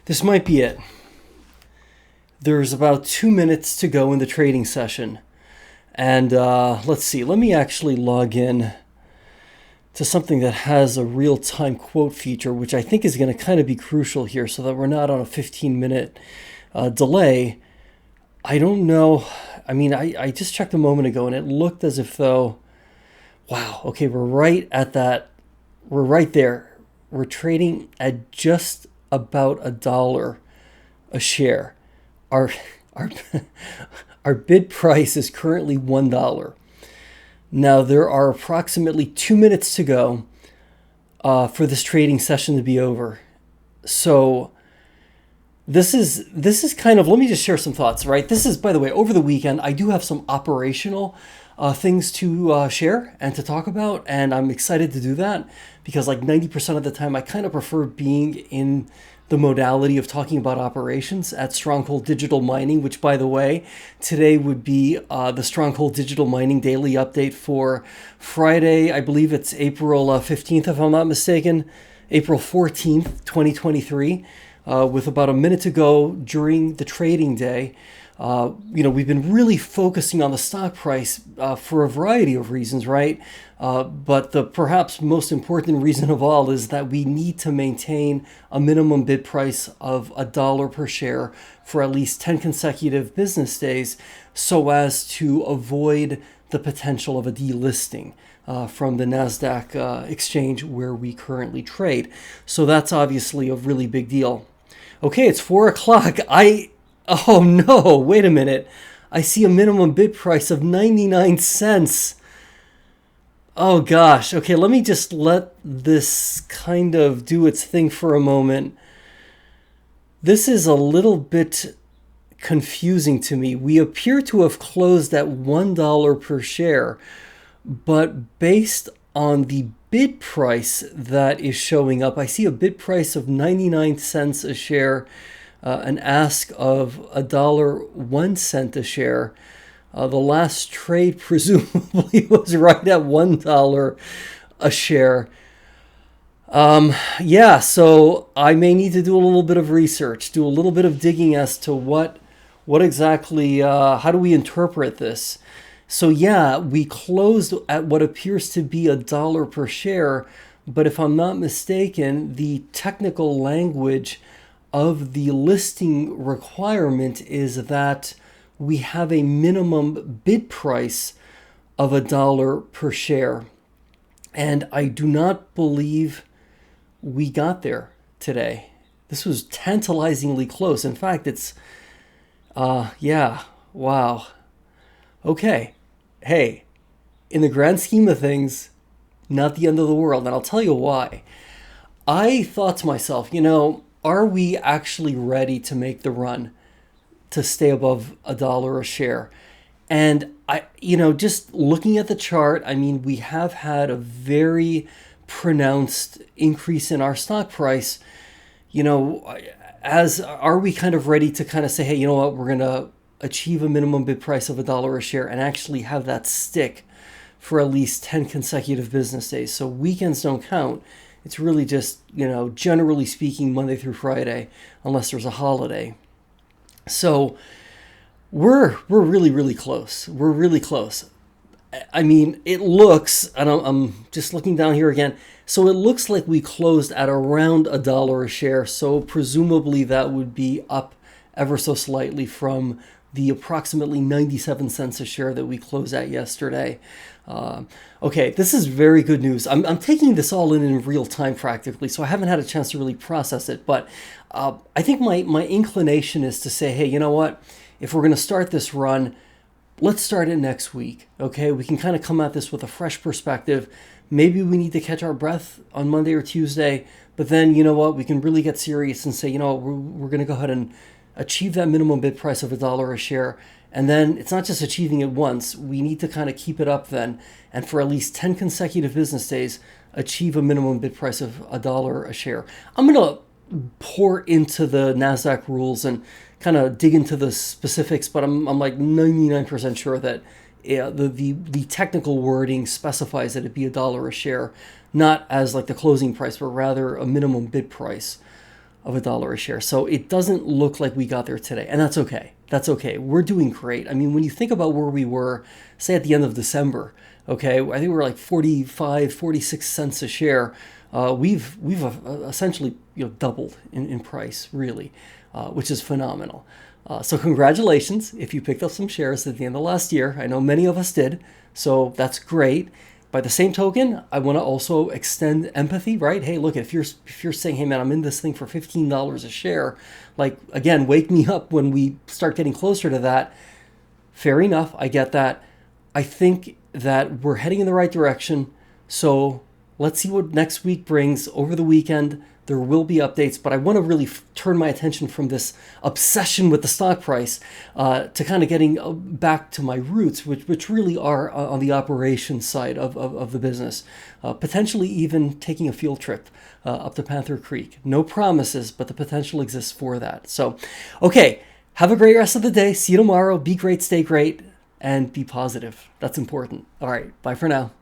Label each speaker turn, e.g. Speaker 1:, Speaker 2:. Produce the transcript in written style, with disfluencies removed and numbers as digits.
Speaker 1: This might be it. There's about 2 minutes to go in the trading session. And let's see, let me actually log in to something that has a real-time quote feature, which I think is going to kind of be crucial here so that we're not on a 15-minute delay. I don't know. I mean, I just checked a moment ago and it looked as if though, wow, okay, we're right at that. We're right there. We're trading at just about $1 a share. Our our bid price is currently $1. Now there are approximately 2 minutes to go for this trading session to be over. So this is kind of, let me just share some thoughts, right? This is, by the way, over the weekend, I do have some operational things to share and to talk about, and I'm excited to do that because like 90% of the time I kind of prefer being in the modality of talking about operations at Stronghold Digital Mining, which, by the way, today would be the Stronghold Digital Mining daily update for Friday. I believe it's April 15th, if I'm not mistaken, April 14th, 2023, with about a minute to go during the trading day. We've been really focusing on the stock price for a variety of reasons, right? But the perhaps most important reason of all is that we need to maintain a minimum bid price of $1 per share for at least 10 consecutive business days so as to avoid the potential of a delisting from the NASDAQ exchange where we currently trade. So that's obviously a really big deal. Okay, it's 4 o'clock. Oh no, wait a minute. I see a minimum bid price of 99 cents. Oh gosh. Okay, let me just let this kind of do its thing for a moment. This is a little bit confusing to me. We appear to have closed at $1 per share, but based on the bid price that is showing up, I see a bid price of 99 cents a share. An ask of $1.01 a share. The last trade presumably was right at $1 a share. So I may need to do a little bit of research, do a little bit of digging as to what exactly, how do we interpret this? So yeah, we closed at what appears to be $1 per share, but if I'm not mistaken, the technical language of the listing requirement is that we have a minimum bid price of $1 per share. And I do not believe we got there today. This was tantalizingly close. In fact, it's, wow. Okay. Hey, in the grand scheme of things, not the end of the world. And I'll tell you why. I thought to myself, are we actually ready to make the run to stay above $1 a share? And just looking at the chart, I mean, we have had a very pronounced increase in our stock price. Are we kind of ready to kind of say, hey, you know what, we're going to achieve a minimum bid price of $1 a share and actually have that stick for at least 10 consecutive business days. So weekends don't count. It's really just, generally speaking, Monday through Friday, unless there's a holiday. So we're really, really close. We're really close. I mean, it looks, and I'm just looking down here again. So it looks like we closed at around $1 a share. So presumably that would be up ever so slightly from the approximately 97 cents a share that we closed at yesterday. Okay, this is very good news. I'm taking this all in real time practically, so I haven't had a chance to really process it. But I think my inclination is to say, hey, you know what? If we're going to start this run, let's start it next week. Okay, we can kind of come at this with a fresh perspective. Maybe we need to catch our breath on Monday or Tuesday, but then you know what? We can really get serious and say, we're going to go ahead and achieve that minimum bid price of $1 a share. And then it's not just achieving it once. We need to kind of keep it up then. And for at least 10 consecutive business days, achieve a minimum bid price of $1 a share. I'm going to pour into the NASDAQ rules and kind of dig into the specifics, but I'm like 99% sure that the technical wording specifies that it be $1 a share, not as like the closing price, but rather a minimum bid price. of $1 a share. So it doesn't look like we got there today, and that's okay. That's okay. We're doing great. I mean, when you think about where we were, say at the end of December, okay, I think we were like 45, 46 cents a share. We've essentially doubled in price, really, which is phenomenal. So congratulations if you picked up some shares at the end of last year. I know many of us did, so that's great. By the same token, I want to also extend empathy, right? Hey, look, if you're saying, hey man, I'm in this thing for $15 a share, like again, wake me up when we start getting closer to that. Fair enough, I get that. I think that we're heading in the right direction. So let's see what next week brings. Over the weekend, there will be updates, but I want to really turn my attention from this obsession with the stock price to kind of getting back to my roots, which really are on the operations side of the business. Potentially even taking a field trip up to Panther Creek. No promises, but the potential exists for that. So, okay, have a great rest of the day. See you tomorrow. Be great, stay great, and be positive. That's important. All right, bye for now.